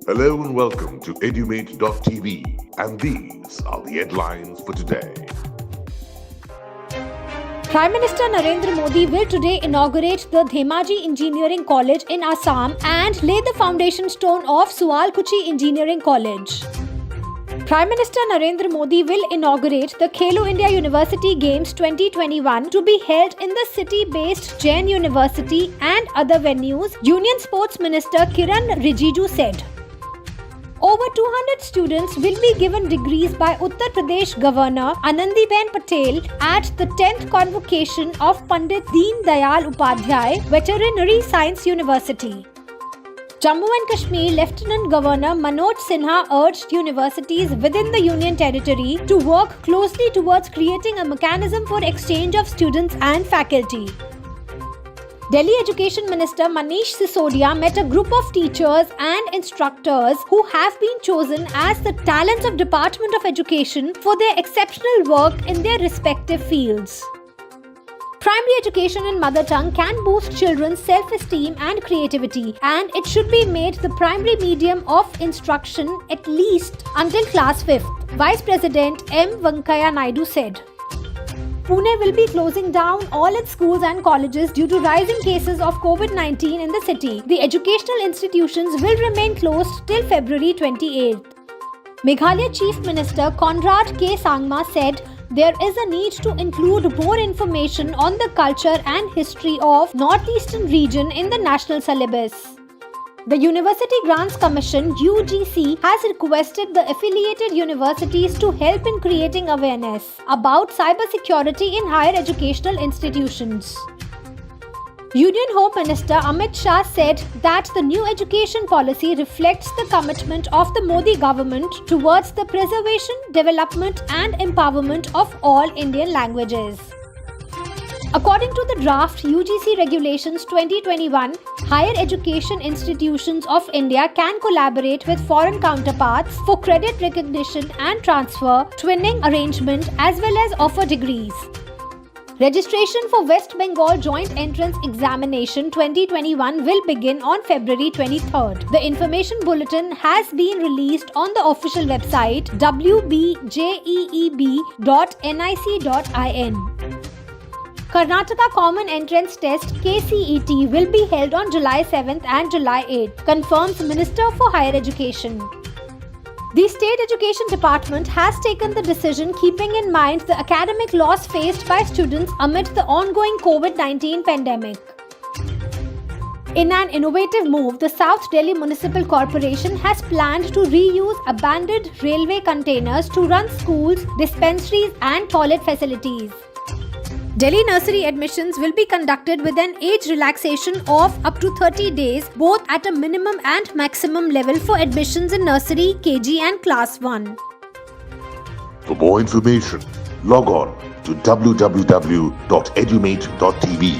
Hello and welcome to Edumate.tv, and these are the headlines for today. Prime Minister Narendra Modi will today inaugurate the Dhemaji Engineering College in Assam and lay the foundation stone of Sualkuchi Engineering College. Prime Minister Narendra Modi will inaugurate the Khelo India University Games 2021 to be held in the city-based Jain University and other venues, Union Sports Minister Kiran Rijiju said. Over 200 students will be given degrees by Uttar Pradesh Governor Anandiben Patel at the 10th convocation of Pandit Deen Dayal Upadhyay Veterinary Science University. Jammu and Kashmir Lieutenant Governor Manoj Sinha urged universities within the Union Territory to work closely towards creating a mechanism for exchange of students and faculty. Delhi Education Minister Manish Sisodia met a group of teachers and instructors who have been chosen as the talents of Department of Education for their exceptional work in their respective fields. Primary education in mother tongue can boost children's self-esteem and creativity, and it should be made the primary medium of instruction at least until class 5th, Vice President M. Venkaiah Naidu said. Pune will be closing down all its schools and colleges due to rising cases of COVID-19 in the city. The educational institutions will remain closed till February 28th. Meghalaya Chief Minister Conrad K. Sangma said there is a need to include more information on the culture and history of Northeastern region in the national syllabus. The University Grants Commission (UGC) has requested the affiliated universities to help in creating awareness about cybersecurity in higher educational institutions. Union Home Minister Amit Shah said that the new education policy reflects the commitment of the Modi government towards the preservation, development and empowerment of all Indian languages. According to the draft UGC Regulations 2021, higher education institutions of India can collaborate with foreign counterparts for credit recognition and transfer, twinning arrangement as well as offer degrees. Registration for West Bengal Joint Entrance Examination 2021 will begin on February 23rd. The information bulletin has been released on the official website wbjeeb.nic.in. Karnataka Common Entrance Test KCET will be held on July 7th and July 8th, confirms Minister for Higher Education. The State Education Department has taken the decision keeping in mind the academic loss faced by students amid the ongoing COVID-19 pandemic. In an innovative move, the South Delhi Municipal Corporation has planned to reuse abandoned railway containers to run schools, dispensaries and toilet facilities. Delhi nursery admissions will be conducted with an age relaxation of up to 30 days, both at a minimum and maximum level for admissions in nursery, KG and Class 1. For more information, log on to www.edumate.tv.